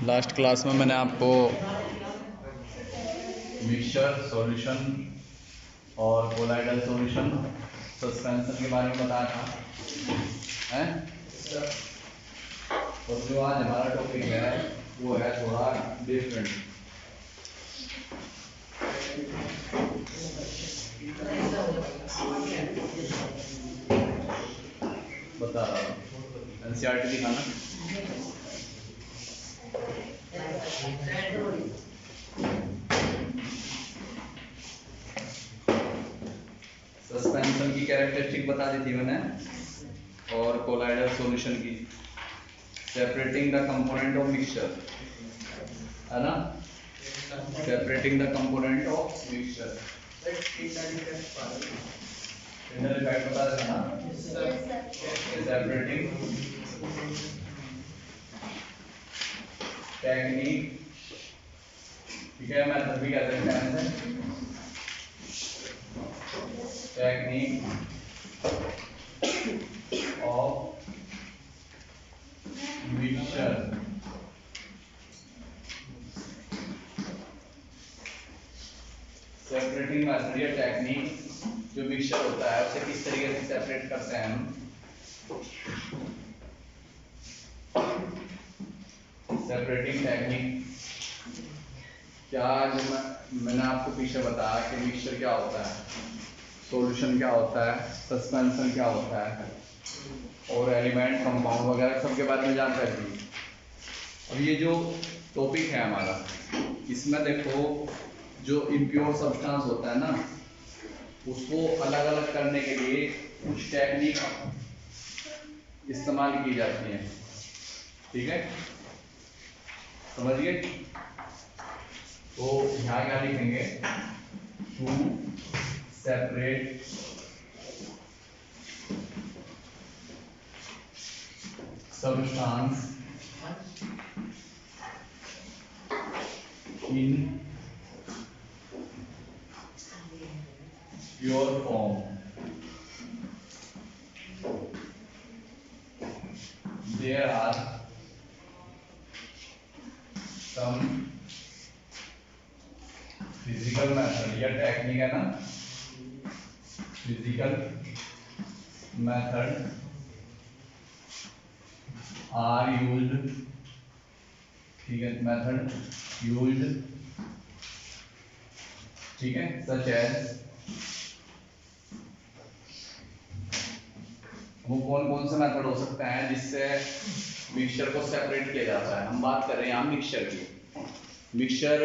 Last class में मैंने आपको मिक्सचर सॉल्यूशन और कोलाइडल सॉल्यूशन सस्पेंशन के बारे में बताया था हैं। और जो आज हमारा टॉपिक है वो है थोड़ा डिफरेंट। बता रहा हूँ एनसीईआरटी दिखाना। सस्पेंशन की कैरेक्टरिस्टिक बता दी थी मैंने और कोलाइडल सॉल्यूशन की। Separating the component of mixture है ना, separating the component of mixture. Inter effect बता देना ना, सेपरेटिंग टेक्निक, ठीक है। मेथड भी कहते हैं technique of mixture. Separating method या टेक्निक जो मिक्सचर होता है उसे किस तरीके से सेपरेट करते हैं हम। सेपरेटिंग टेक्निक क्या, जो मैंने आपको पीछे बताया कि मिक्सचर क्या होता है, सॉल्यूशन क्या होता है, सस्पेंशन क्या होता है और एलिमेंट कंपाउंड वगैरह सब के बारे में जानकारी दी। अब ये जो टॉपिक है हमारा, इसमें देखो जो इम्प्योर सब्सटेंस होता है ना, उसको अलग अलग करने के लिए कुछ टेक्निक इस्तेमाल की जाती है, ठीक है, समझिए। तो यहाँ क्या लिखेंगे, to separate substance in pure form there are some physical method या टेक्निक है ना, physical method are used, ठीक है, मेथड यूज्ड, ठीक है, सच एज, वो कौन कौन से मेथड हो सकते हैं जिससे मिक्सचर को सेपरेट किया जाता है। हम बात कर रहे हैं यहाँ मिक्सचर की। मिक्सचर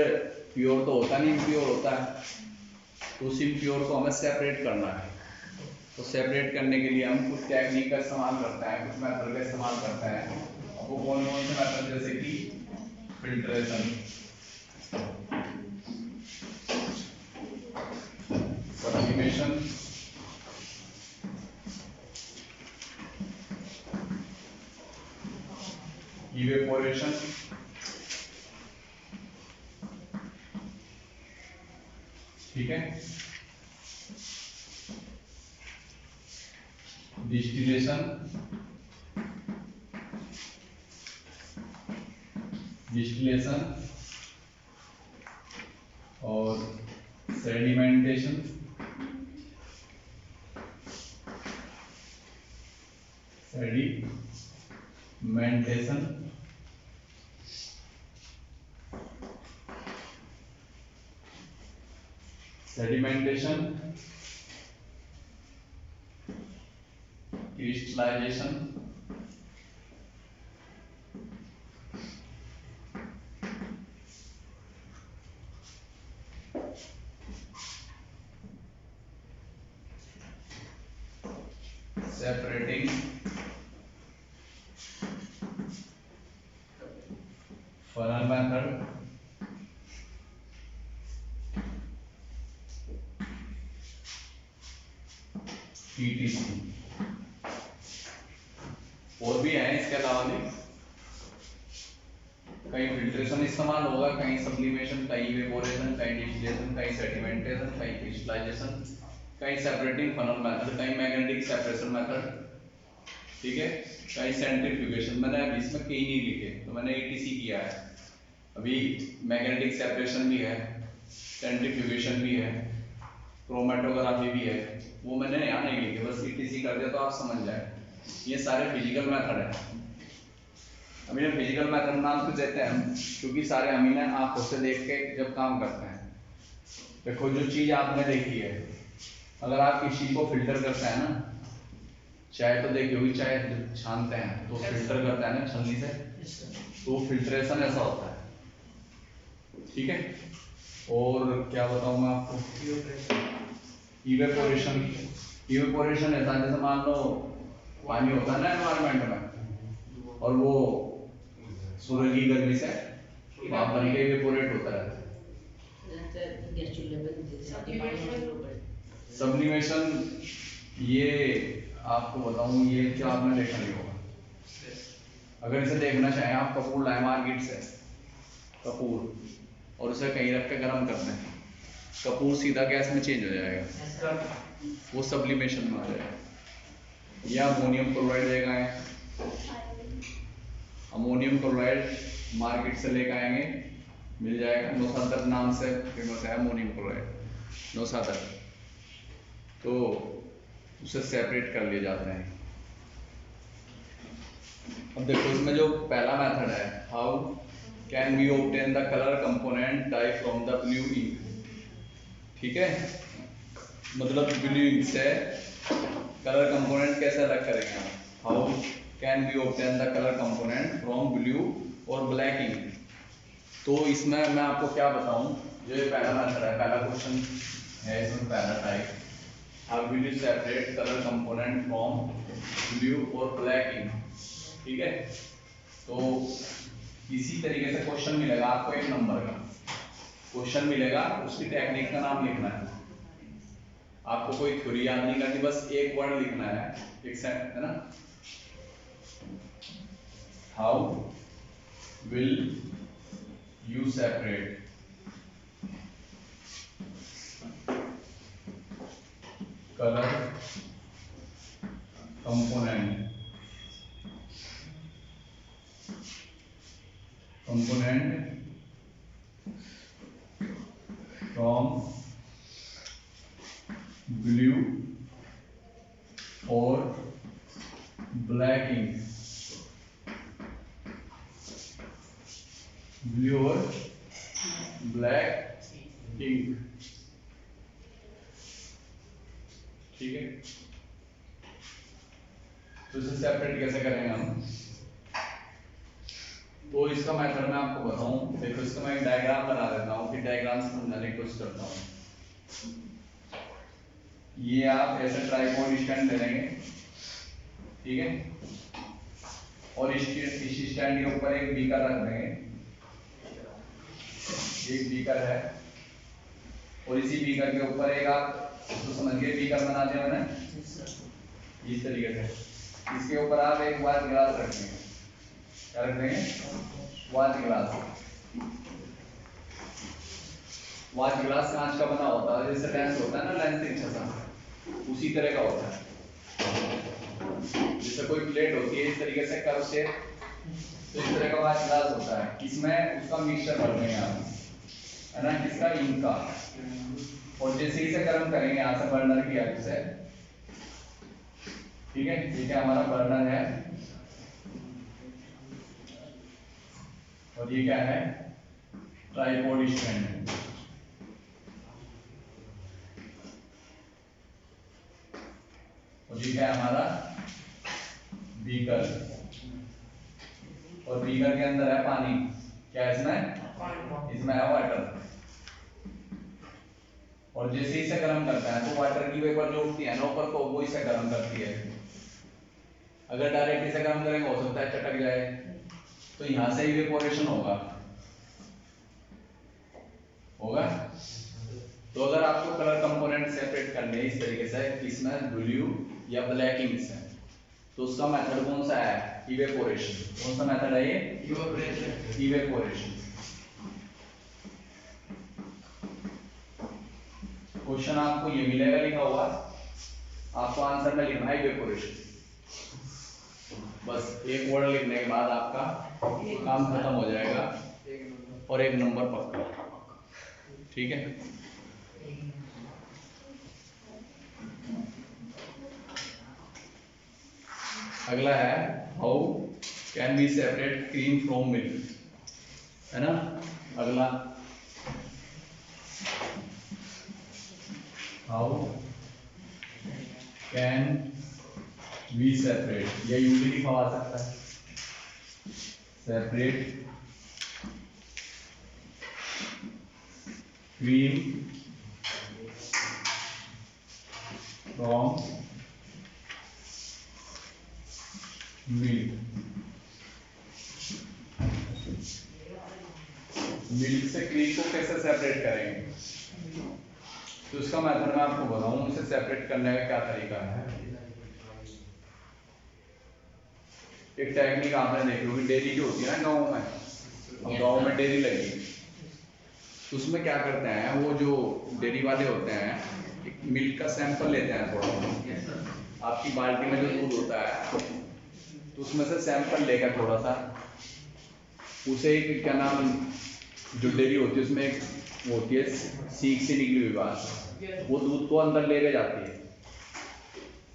प्योर तो होता नहीं, इम्प्योर होता है, तो उस इम्प्योर को हमें सेपरेट करना है। तो सेपरेट करने के लिए हम कुछ टेक्निक का इस्तेमाल करते हैं, कुछ मेथड का इस्तेमाल करते हैं। वो कौन कौन से मेथड, जैसे कि फिल्ट्रेशन, सब्लिमेशन, इवेपोरेशन, ठीक है, डिस्टिलेशन, डिस्टिलेशन और sedimentation, sedimentation, sedimentation, crystallisation, separating funnel method, पीटीसी। और भी हैं इसके अलावा भी, कहीं फिल्ट्रेशन इस्तेमाल होगा, कहीं सब्लिमेशन, कहीं इवेपोरेशन, कहीं डिस्टिलेशन, कहीं सेडिमेंटेशन, कहीं क्रिस्टलाइजेशन, कहीं सेपरेटिंग फनल मेथड, कहीं मैग्नेटिक सेपरेशन मेथड, ठीक है, कहीं सेंट्रीफ्यूगेशन। मैंने अभी इसमें कहीं नहीं लिखे, तो मैंने एटीसी किया है। अभी मैग्नेटिक सेपरेशन भी है, सेंट्रीफ्यूगेशन भी है, क्रोमेटोग्राफी भी है, वो मैंने यहाँ नहीं लिखे, बस ETC कर दिया तो आप समझ जाए। ये सारे फिजिकल मेथड है। अब इन्हें फिजिकल मेथड नाम क्यों देते हैं हम, क्योंकि सारे हम इन्हें आंखों से देख के जब काम करते हैं। देखो जो चीज आपने देखी है, अगर आप किसी चीज को फिल्टर करते हैं ना, चाय तो देखी होगी, चाय छानते हैं तो फिल्टर करते हैं ना छलनी से, तो फिल्ट्रेशन ऐसा होता है, ठीक है। और क्या बताऊं मैं आपको, इवेपोरेशन। इवेपोरेशन ऐसा जैसे मान लो पानी होता है ना एनवायरमेंट में, और वो सूरज की गर्मी से भाप बन के इवेपोरेट होता है। सब्लिमेशन, ये आपको बताऊं, ये क्या आपने देखा नहीं होगा। अगर इसे देखना चाहें आप, कपूर लाए मार्केट से, कपूर, और उसे कहीं रख के गर्म करते हैं, कपूर सीधा गैस में चेंज हो जाएगा, वो सब्लिमेशन में आ जाएगा। या अमोनियम क्लोराइड लेकर आए, अमोनियम क्लोराइड मार्केट से लेकर आएंगे, मिल जाएगा, नौसादर नाम से फेमस है अमोनियम क्लोराइड, नौसादर, तो उसे सेपरेट कर लिए जाते हैं। अब देखो इसमें जो पहला मेथड है, how can we obtain the colour component dye from the blue ink, ठीक है, मतलब ब्लू इंक से कलर कंपोनेंट कैसे अलग करेंगे हम, how can we obtain the colour component from blue और ब्लैक इंक। तो इसमें मैं आपको क्या बताऊं, जो ये पहला मेथड है, पहला क्वेश्चन है इसमें, पहला type, how will you separate colour component from blue और ब्लैक इंक, ठीक है। तो इसी तरीके से क्वेश्चन मिलेगा आपको, 1 नंबर का क्वेश्चन मिलेगा, उसकी टेक्निक का नाम लिखना है। आपको कोई थ्योरी याद नहीं करनी, बस एक वर्ड लिखना है, एक सेंटेंस है ना, how will you separate colour component from blue और ब्लैक इंक, ब्लू और ब्लैक इंक, ठीक है। तो इसे सेपरेट कैसे करेंगे हम, तो इसका मेथड मैं आपको बताऊं। देखो इसका मैं एक डायग्राम बना देता हूं, फिर डायग्राम समझाने की कोशिश करता हूं। ये आप ऐसे ट्राइपॉड स्टैंड ले लेंगे, ठीक है, और इस स्टैंड के ऊपर एक बीकर रख देंगे, एक बीकर है, और इसी बीकर के ऊपर एक, आप तो समझ गए बीकर बना दिया मैंने इस तरीके से, इसके ऊपर आप एक वाच गिलास रख देंगे, क्या रख देंगे, वाच गिलास। वाच गिलास कांच का बना होता है, जैसे लेंस होता है ना, लेंस तिरछा सा, उसी तरह का होता है। जैसे कोई प्लेट होती है इस तरीके से कर्व से, तो इस तरह का वाच गिलास होता है, इसमें उसका मिक्सचर भर देंगे आप, है ना, किसका, इंक का, और जैसे इसे गर्म करेंगे यहाँ से बर्नर की हेल्प से, ठीक है, ये क्या हमारा बर्नर है, और ये क्या है, ट्राइपॉड स्टैंड, और ये क्या है हमारा बीकर, और बीकर के अंदर है पानी, क्या है इसमें है वाटर, और जैसे इसे गर्म करता है तो वाटर की वेपर जो उठती है ना ऊपर को, वो इसे गर्म करती है। अगर डायरेक्ट इसे गर्म करेंगे हो सकता है चटक जाए, तो यहां से इवेपोरेशन होगा। तो अगर आपको कलर कंपोनेंट सेपरेट करने हैं इस तरीके से, इसमें ब्लू या ब्लैक इंक से, तो उसका मेथड कौन सा है, इवेपोरेशन। कौन सा मेथड है ये, इवेपोरेशन। क्वेश्चन आपको ये मिलेगा लिखा हुआ, आपको आंसर में लिखना है इवेपोरेशन, बस एक वर्ड लिखने के बाद आपका काम खत्म हो जाएगा, और एक नंबर पक्का। ठीक है, अगला है how can we separate cream from milk, है ना। अगला हाउ कैन वी सेपरेट, या यूजली लिखा आ सकता है, separate cream from milk. Milk से क्रीम को कैसे सेपरेट करेंगे, तो इसका मेथड मैं आपको बताऊं, इसे सेपरेट करने का क्या तरीका है। एक टेक्निक आपने देखी होगी, डेयरी जो होती है ना गाँव में, अब गाँव में डेयरी लगी, तो उसमें क्या करते हैं वो जो डेयरी वाले होते हैं, एक मिल्क का सैंपल लेते हैं थोड़ा, आपकी बाल्टी में जो दूध होता है तो उसमें से सैंपल लेकर थोड़ा सा, उसे एक क्या नाम, जो डेयरी होती है उसमें एक वो होती है सीख से निकली हुई बात, वो दूध को अंदर लेके जाती है,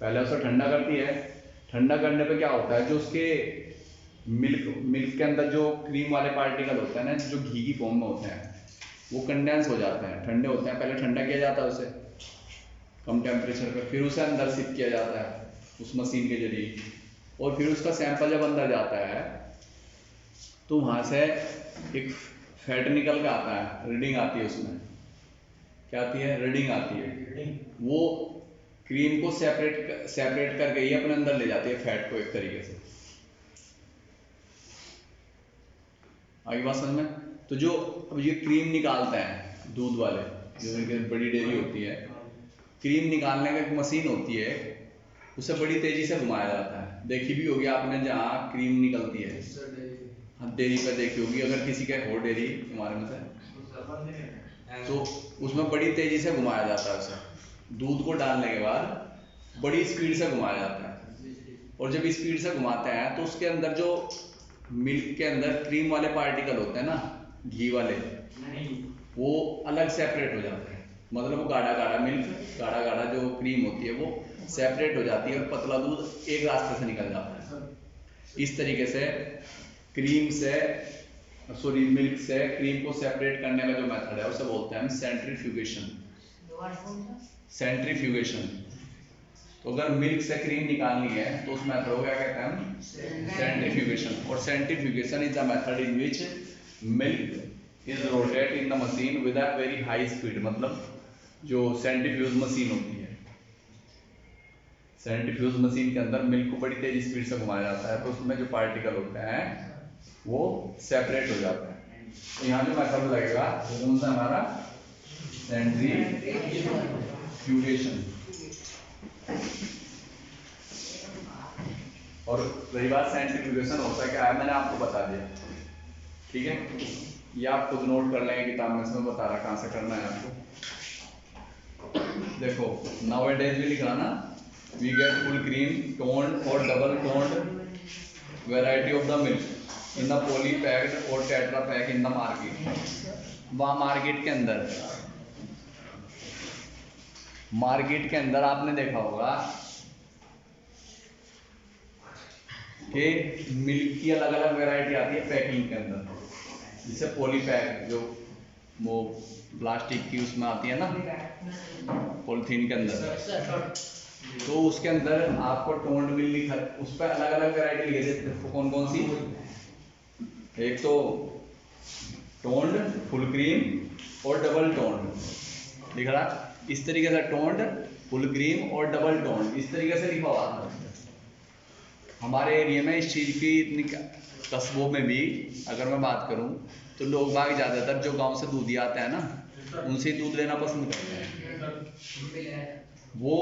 पहले उसे ठंडा करती है, ठंडा करने पे क्या होता है, जो उसके मिल्क के अंदर जो क्रीम वाले पार्टिकल होते हैं ना, जो घी की फॉर्म में होते हैं, वो कंडेंस हो जाते हैं, ठंडे होते हैं, पहले ठंडा किया जाता है उसे कम टेम्परेचर पे, फिर उसे अंदर सिप किया जाता है उस मशीन के जरिए, और फिर उसका सैंपल जब अंदर जाता है तो वहाँ से एक फैट निकल के आता है, रीडिंग आती है उसमें, क्या आती है, रीडिंग आती है, वो क्रीम को सेपरेट करके ही अपने अंदर ले जाती है फैट को एक तरीके से। आगे बात समझ में। तो जो अब ये क्रीम निकालते हैं दूध वाले, जो इनके बड़ी डेयरी होती है, क्रीम निकालने का एक मशीन होती है, उसे बड़ी तेजी से घुमाया जाता है, देखी भी होगी आपने जहाँ क्रीम निकलती है, हाँ डेयरी पर देखी होगी, अगर किसी का हो डेयरी हमारे में से, तो उसमें बड़ी तेजी से घुमाया जाता है उसे, दूध को डालने के बाद बड़ी स्पीड से घुमाया जाता है, और जब स्पीड से घुमाते हैं तो उसके अंदर जो मिल्क के अंदर क्रीम वाले पार्टिकल होते हैं ना, घी वाले, वो अलग सेपरेट हो जाते हैं, मतलब वो गाढ़ा गाढ़ा मिल्क, गाढ़ा गाढ़ा जो क्रीम होती है वो सेपरेट हो जाती है, और पतला दूध एक रास्ते से निकल जाता है। इस तरीके से क्रीम से सॉरी मिल्क से क्रीम को सेपरेट करने का जो मेथड है उसे बोलते हैं हम सेंट्रीफ्यूगेशन। सेंट्रीफ्यूगेशन, तो अगर मिल्क से क्रीम निकालनी है तो उस मेथड को क्या कहते हैं हम, सेंट्रीफ्यूगेशन। और centrifugation is the method in which milk is rotate in the machine with a very high speed, मतलब जो सेंट्रीफ्यूज मशीन होती है, सेंट्रीफ्यूज मशीन के अंदर मिल्क को बड़ी तेजी स्पीड से घुमाया जाता है, तो उसमें जो पार्टिकल होते हैं वो सेपरेट हो जाते हैं। तो यहाँ जो मेथड लगेगा वो कौन सा हमारा, सेंट्रीफ्यूगेशन। और रही बात सेंट्रीफ्यूगेशन होता क्या है, मैंने आपको बता दिया, ठीक है, ये आप खुद नोट कर लेंगे किताब में, इसमें बता रहा कहाँ से करना है आपको। देखो नाउअडेज भी लिखा ना, we get full cream, toned or double toned variety of the milk in the poly packed or tetra pack in the market। वहाँ मार्केट के अंदर आपने देखा होगा कि मिल्क की अलग अलग वैरायटी आती है पैकिंग के अंदर, जैसे पॉली पैक जो वो प्लास्टिक की उसमें आती है ना, पॉलिथीन के अंदर, तो उसके अंदर आपको टोन्ड मिल्क लिखा, उस पर अलग अलग वैरायटी लिखी है, कौन कौन सी, एक तो टोन्ड, फुल क्रीम और डबल टोन्ड लिख रहा, इस तरीके से टोन्ड, फुल क्रीम और डबल टोन्ड इस तरीके से लिखा हुआ था। हमारे एरिया में इस चीज़ की इतनी, कस्बों में भी अगर मैं बात करूं तो लोग बाग ज़्यादातर जो गांव से दूधी आता है ना, उनसे दूध लेना पसंद करते हैं। वो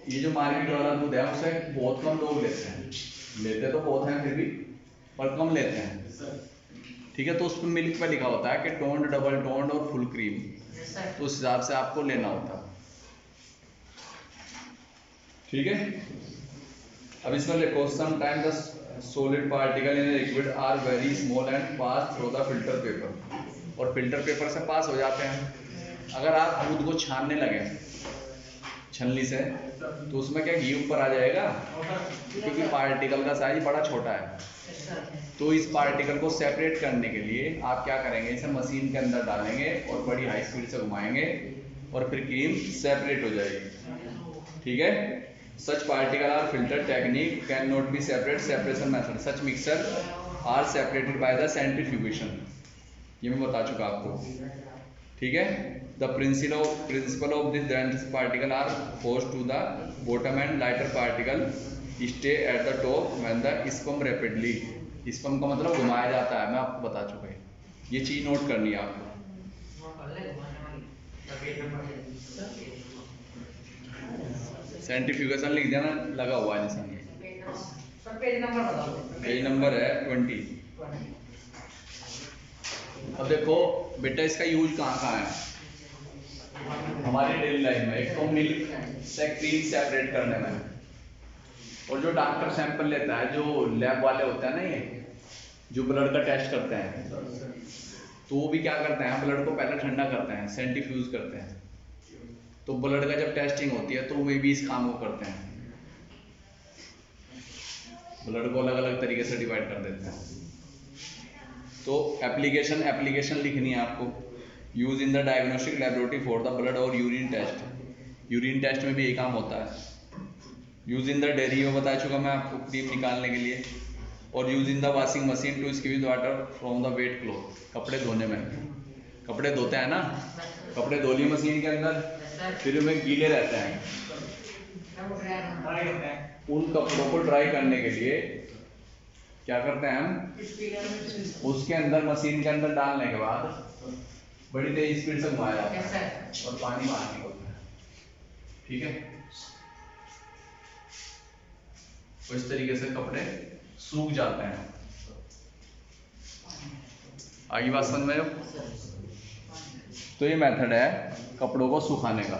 ये जो मार्केट वाला दूध है उसे बहुत कम लोग लेते हैं, लेते तो बहुत हैं फिर भी, पर कम लेते हैं, ठीक है। तो उस पर मिल्क पे लिखा होता है कि टोन्ड, डबल टोन्ड और फुल क्रीम, तो उस हिसाब से आपको लेना होता है, ठीक है। अब इसमें देखो sometime the solid particle in liquid are very small and pass through the filter paper, और फिल्टर पेपर से पास हो जाते हैं। अगर आप दूध को छानने लगे छलनी से तो उसमें क्या घी ऊपर आ जाएगा, क्योंकि पार्टिकल का साइज बड़ा छोटा है। तो इस पार्टिकल को सेपरेट करने के लिए आप क्या करेंगे, इसे मशीन के अंदर डालेंगे और बड़ी हाई स्पीड से घुमाएंगे और फिर क्रीम सेपरेट हो जाएगी। ठीक है। Such particle are filter technique can not be separate separation method, such mixer are separated by the centrifugation, ये मैं बता चुका आपको। ठीक है। The principle of this dense particle are forced to the bottom and lighter particle stay at the top when the spun rapidly, sperm का मतलब घुमाया जाता है, मैं आपको बता चुका है, ये चीज नोट करनी है आपको। सेंट्रीफ्यूगेशन लिख देना, लगा हुआ है निशान। पेज नंबर है 20। अब देखो बेटा इसका यूज कहाँ कहाँ है हमारी डेली लाइफ में। एक तो मिल्क से क्रीम सेपरेट करने में, और जो डॉक्टर सैंपल लेता है, जो लैब वाले होते हैं ना, ये जो ब्लड का टेस्ट करते हैं, तो वो भी क्या करते हैं, ब्लड को पहले ठंडा करते हैं, सेंट्रीफ्यूज करते हैं। तो ब्लड का जब टेस्टिंग होती है तो वे भी इस काम को करते हैं, ब्लड को अलग अलग तरीके से डिवाइड कर देते हैं। तो एप्लीकेशन लिखनी है आपको। Use in the diagnostic laboratory for the blood और यूरिन टेस्ट, यूरिन टेस्ट में भी यही काम होता है। यूज इन द डेयरी में बता चुका मैं आपको, क्रीम निकालने के लिए। और use in the washing machine to squeeze water from the wet cloth, कपड़े धोने में, कपड़े धोते हैं ना, कपड़े धो लिए मशीन के अंदर, फिर उनमें गीले रहते हैं, उन कपड़ों को ड्राई करने के लिए क्या करते हैं हम, उसके अंदर मशीन के अंदर डालने के बाद बड़ी तेज स्पीड से घुमाया जाता है और पानी बाहर निकलता है। ठीक है। तो इस तरीके से कपड़े सूख जाते हैं। आगे बात समझ में आयो? तो ये मेथड है कपड़ों को सुखाने का।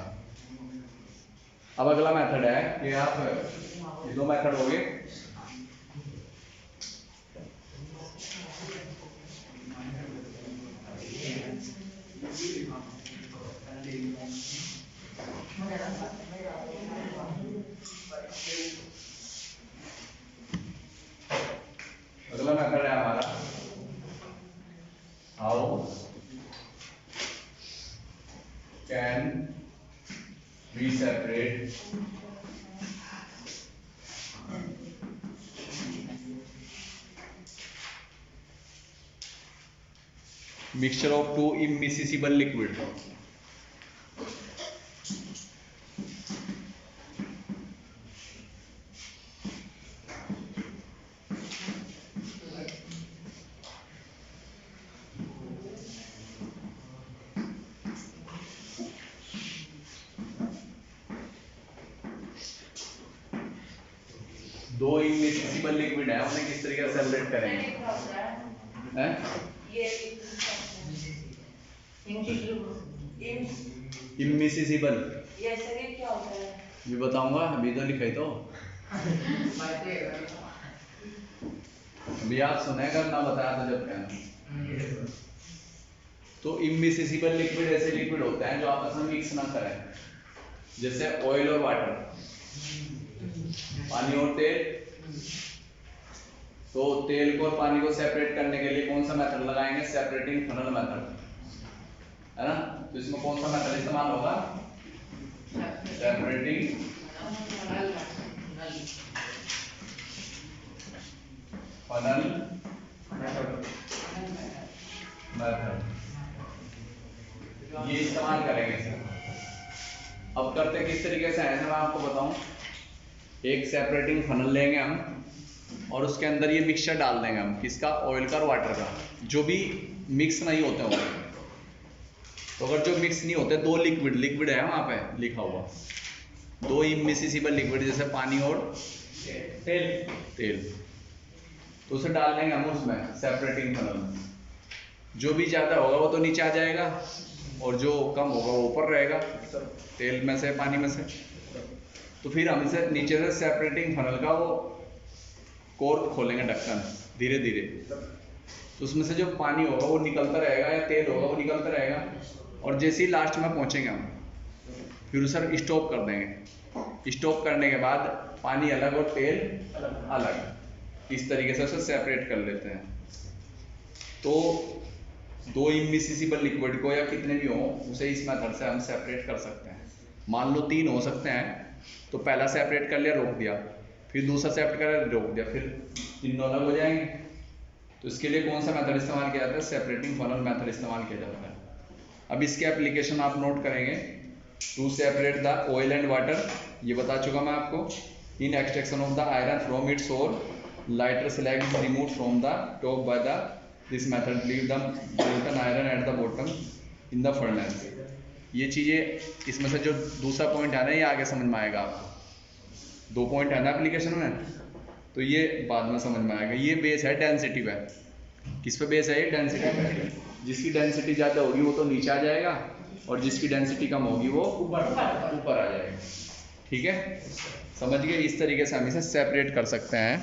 अब अगला मेथड है कि आप, ये दो मेथड हो गए। अगला मेथड है हमारा how can we separate mixture of two immiscible liquid. दो इमिसिबल लिक्विड है, उन्हें किस तरीके से सेपरेट करेंगे? हैं? इमिसिबल ये बताऊंगा, अभी तो लिखा ही तो अभी आप सुनेगा ना, बताया तो जब कहना। तो इमिसिबल लिक्विड ऐसे लिक्विड होते हैं जो आपस में मिक्स ना करें, जैसे ऑयल और वाटर, पानी और तेल। तो तेल को और पानी को सेपरेट करने के लिए कौन सा मेथड लगाएंगे? सेपरेटिंग फनल मेथड, है ना। तो इसमें कौन सा मेथड इस्तेमाल होगा? सेपरेटिंग फनल मेथड, ये इस्तेमाल करेंगे सर। अब करते किस तरीके से है, मैं आपको बताऊं। एक सेपरेटिंग फनल लेंगे हम और उसके अंदर ये मिक्सचर डाल देंगे हम, किसका? ऑयल का और वाटर का, जो भी मिक्स नहीं होते होंगे। तो अगर जो मिक्स नहीं होते, दो लिक्विड है वहां पे लिखा हुआ, दो इमिसिबल लिक्विड, जैसे पानी और तेल, तो उसे डाल देंगे हम उसमें सेपरेटिंग फनल में। जो भी ज्यादा होगा वो तो नीचे आ जाएगा और जो कम होगा वो ऊपर रहेगा, तेल में से, पानी में से। तो फिर हम इसे नीचे से सेपरेटिंग फनल का वो कोर्क खोलेंगे ढक्कन धीरे धीरे, तो उसमें से जो पानी होगा वो निकलता रहेगा या तेल होगा वो निकलता रहेगा, और जैसे ही लास्ट में पहुंचेंगे हम फिर उसे स्टॉप कर देंगे। स्टॉप करने के बाद पानी अलग और तेल अलग, इस तरीके से उसे सेपरेट कर लेते हैं। तो 2 इमिसिबल लिक्विड को या कितने भी हो उसे इस मेथड से हम सेपरेट कर सकते हैं। मान लो 3 हो सकते हैं, तो पहला सेपरेट कर लिया, रोक दिया, फिर दूसरा सेपरेट कर लिया, रोक दिया, फिर तीनों अलग हो जाएंगे। तो इसके लिए कौन सा मेथड इस्तेमाल किया जाता है? सेपरेटिंग फनल मेथड इस्तेमाल किया जाता है। अब इसके एप्लीकेशन आप नोट करेंगे। To separate the oil and water, ये बता चुका मैं आपको। In extraction of the iron from its ore, lighter slag is remove from the top by the this method, leave the molten iron at the bottom in the furnace. ये चीज़ें इसमें से जो दूसरा पॉइंट है ना, ये आगे समझ में आएगा आपको। 2 पॉइंट है ना एप्लीकेशन में, तो ये बाद में समझ में आएगा। ये बेस है डेंसिटी पे। किस पे बेस है ये? डेंसिटी पे। जिसकी डेंसिटी ज़्यादा होगी वो तो नीचे आ जाएगा, और जिसकी डेंसिटी कम होगी वो ऊपर आ जाएगा। ठीक है, समझ गए? इस तरीके से हम इसे सेपरेट कर सकते हैं।